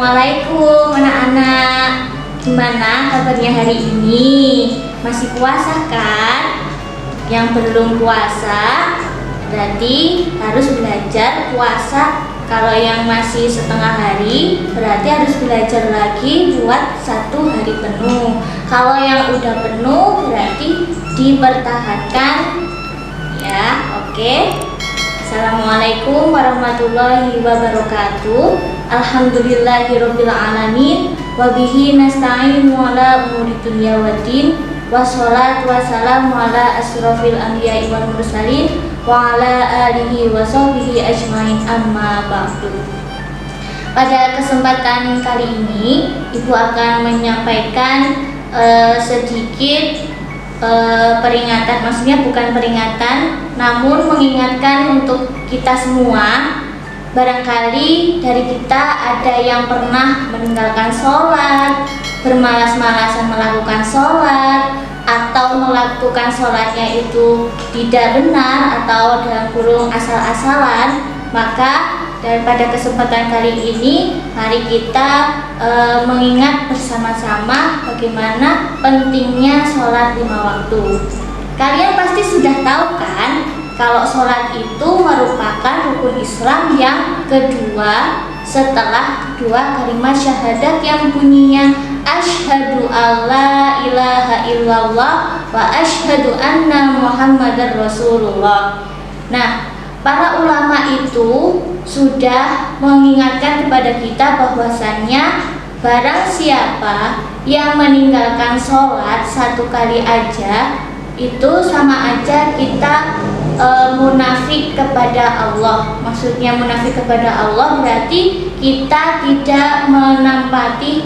Assalamualaikum anak-anak. Gimana kabarnya hari ini? Masih puasa kan? Yang belum puasa berarti harus belajar puasa. Kalau yang masih setengah hari berarti harus belajar lagi buat 1 hari penuh. Kalau yang udah penuh berarti dipertahankan ya. Oke. Assalamualaikum warahmatullahi wabarakatuh. Alhamdulillahirabbil alamin wa bihi nasta'inu ala umuri dunya waddin. Wassalatu wassalamu ala asrofil anbiya'i wal mursalin wa ala alihi wa sahbihi ajmain, amma ba'du. Pada kesempatan kali ini Ibu akan menyampaikan sedikit peringatan, maksudnya bukan peringatan namun mengingatkan untuk kita semua. Barangkali dari kita ada yang pernah meninggalkan sholat, bermalas-malasan melakukan sholat, atau melakukan sholatnya itu tidak benar atau dalam kurung asal-asalan. Maka daripada kesempatan kali ini, mari kita mengingat bersama-sama bagaimana pentingnya sholat 5 waktu. Kalian pasti sudah tahu kan, kalau sholat itu merupakan rukun Islam yang kedua setelah kedua kalimat syahadat yang bunyinya asyhadu alla ilaha illallah wa asyhadu anna muhammadar rasulullah. Nah, para ulama itu sudah mengingatkan kepada kita bahwasannya barang siapa yang meninggalkan sholat 1 kali aja, itu sama aja kita munafik kepada Allah. Maksudnya munafik kepada Allah berarti kita tidak menaati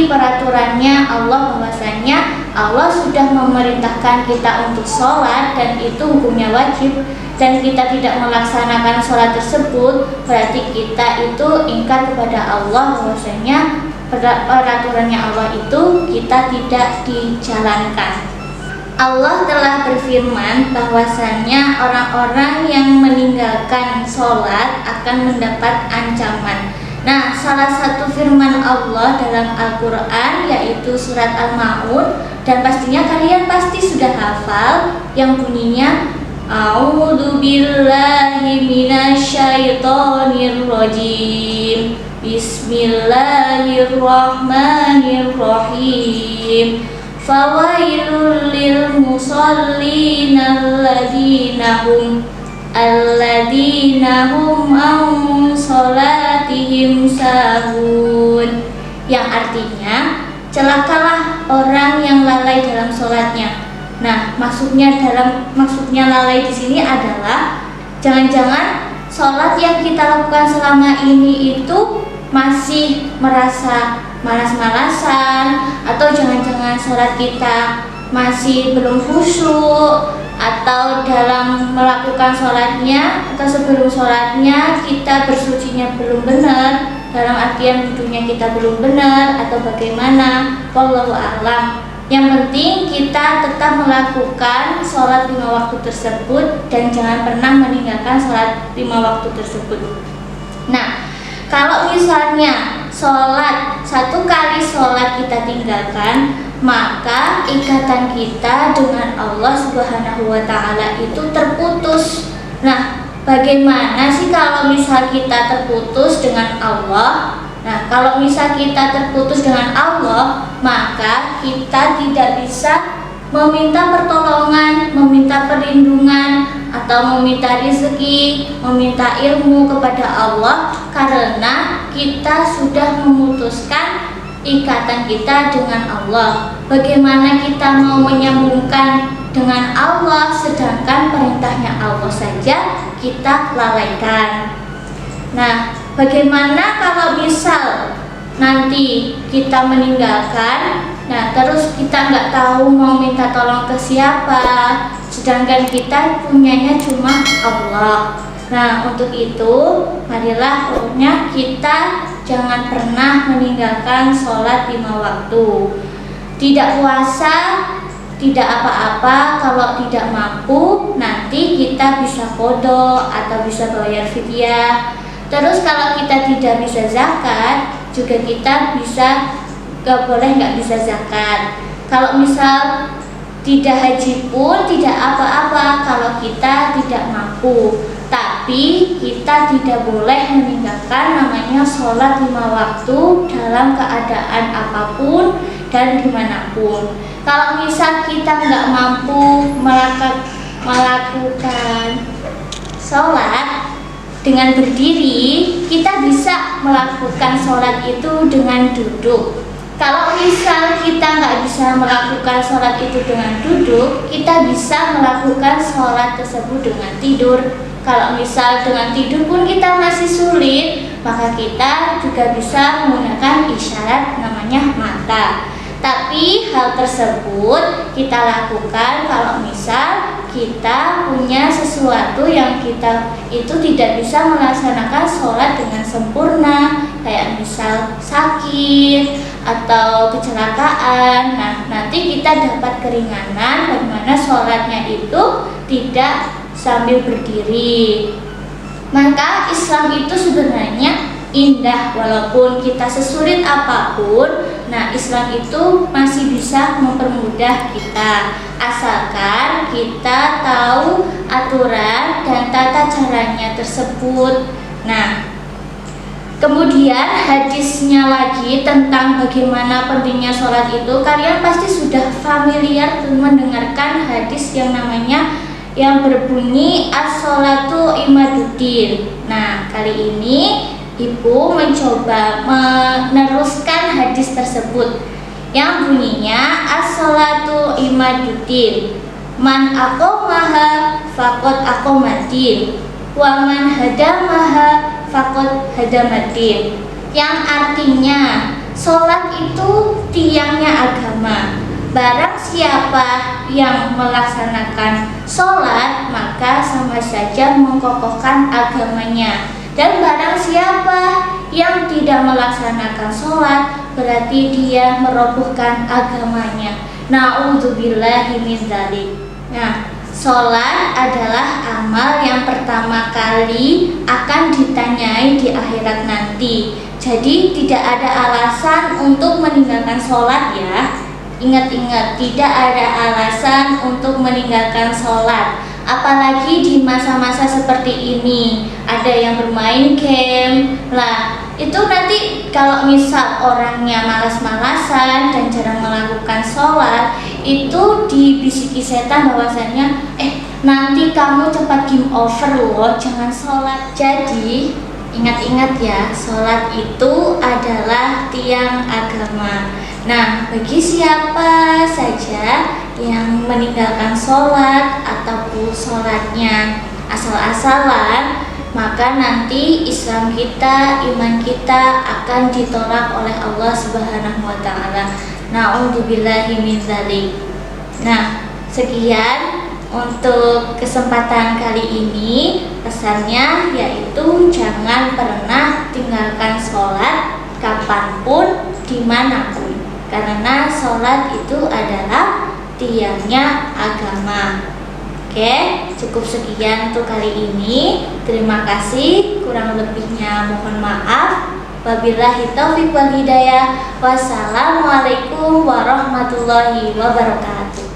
peraturannya Allah, bahwasanya Allah sudah memerintahkan kita untuk sholat dan itu hukumnya wajib, dan kita tidak melaksanakan sholat tersebut berarti kita itu ingkar kepada Allah, bahwasanya peraturannya Allah itu kita tidak dijalankan. Allah telah berfirman bahwasannya orang-orang yang meninggalkan sholat akan mendapat ancaman. Nah, salah satu firman Allah dalam Al-Quran yaitu surat Al-Ma'un, dan pastinya kalian pasti sudah hafal, yang bunyinya A'udzu billahi minasyaitonir rajim. Bismillahirrahmanirrahim. Fawailul lil musallin alladzina hum an sholatihim sahun, yang artinya celakalah orang yang lalai dalam sholatnya. Nah, maksudnya lalai di sini adalah jangan-jangan sholat yang kita lakukan selama ini itu masih merasa malas-malasan, atau jangan-jangan sholat kita masih belum khusyuk, atau dalam melakukan sholatnya atau sebelum sholatnya kita bersucinya belum benar, dalam artian wudhunya kita belum benar, atau bagaimana, wallahu a'lam. Yang penting kita tetap melakukan sholat 5 waktu tersebut dan jangan pernah meninggalkan sholat 5 waktu tersebut. Nah, kalau misalnya sholat 1 kali sholat kita tinggalkan, maka ikatan kita dengan Allah Subhanahu wa Ta'ala itu terputus. Nah, bagaimana sih kalau misal kita terputus dengan Allah? Nah, kalau misal kita terputus dengan Allah, maka kita tidak bisa meminta pertolongan, meminta perlindungan, atau meminta rezeki, meminta ilmu kepada Allah, karena kita sudah memutuskan ikatan kita dengan Allah. Bagaimana kita mau menyambungkan dengan Allah sedangkan perintahnya Allah saja kita lalaikan? Nah, bagaimana kalau misal nanti kita meninggalkan, nah terus kita nggak tahu mau minta tolong ke siapa, sedangkan kita punyanya cuma Allah. Nah, untuk itu marilah pokoknya kita jangan pernah meninggalkan sholat 5 waktu. Tidak puasa, tidak apa-apa kalau tidak mampu, nanti kita bisa qadha atau bisa bayar fidyah. Terus kalau kita tidak bisa zakat, juga kita nggak bisa zakat. Kalau misal tidak haji pun tidak apa-apa kalau kita tidak mampu. Tapi kita tidak boleh meninggalkan namanya sholat 5 waktu dalam keadaan apapun dan dimanapun. Kalau misal kita nggak mampu melakukan sholat dengan berdiri, kita bisa melakukan sholat itu dengan duduk. Kalau misal kita nggak bisa melakukan sholat itu dengan duduk, kita bisa melakukan sholat tersebut dengan tidur. Kalau misal dengan tidur pun kita masih sulit, maka kita juga bisa menggunakan isyarat namanya mata. Tapi hal tersebut kita lakukan kalau misal kita punya sesuatu yang kita itu tidak bisa melaksanakan sholat dengan sempurna, kayak misal sakit atau kecelakaan. Nah, nanti kita dapat keringanan bagaimana sholatnya itu tidak sambil berdiri. Maka Islam itu sebenarnya indah, walaupun kita sesulit apapun. Nah, Islam itu masih bisa mempermudah kita, asalkan kita tahu aturan dan tata caranya tersebut. Nah, kemudian hadisnya lagi tentang bagaimana pentingnya sholat itu, kalian pasti sudah familiar mendengarkan hadis yang namanya yang berbunyi as-sholatu imaduddin. Nah, kali ini Ibu mencoba meneruskan hadis tersebut yang bunyinya as-sholatu imaduddin. Man aqomaha faqad aqomaddin wa man hadamaha faqad hadamaddin. Yang artinya sholat itu tiangnya agama. Barang siapa yang melaksanakan sholat, maka sama saja mengkokohkan agamanya. Dan barang siapa yang tidak melaksanakan sholat, berarti dia merobohkan agamanya. Na'udzubillahi min dzalik. Nah, sholat adalah amal yang pertama kali akan ditanyai di akhirat nanti. Jadi tidak ada alasan untuk meninggalkan sholat ya. Ingat-ingat, tidak ada alasan untuk meninggalkan sholat. Apalagi di masa-masa seperti ini, ada yang bermain game lah. Itu nanti kalau misal orangnya malas-malasan dan jarang melakukan sholat, itu dibisiki setan bahwasannya nanti kamu cepat game over loh, jangan sholat. Jadi ingat-ingat ya, sholat itu adalah tiang agama. Nah, bagi siapa saja yang meninggalkan sholat ataupun sholatnya asal-asalan, maka nanti Islam kita, iman kita akan ditolak oleh Allah Subhanahu wa Ta'ala. Na'udzubillahi min dzalik. Nah, sekian untuk kesempatan kali ini. Pesannya yaitu jangan pernah tinggalkan sholat kapanpun, dimanapun, karena sholat itu adalah tiangnya agama. Oke, cukup sekian untuk kali ini. Terima kasih, kurang lebihnya mohon maaf. Wabillahi taufiq wal hidayah. Wassalamualaikum warahmatullahi wabarakatuh.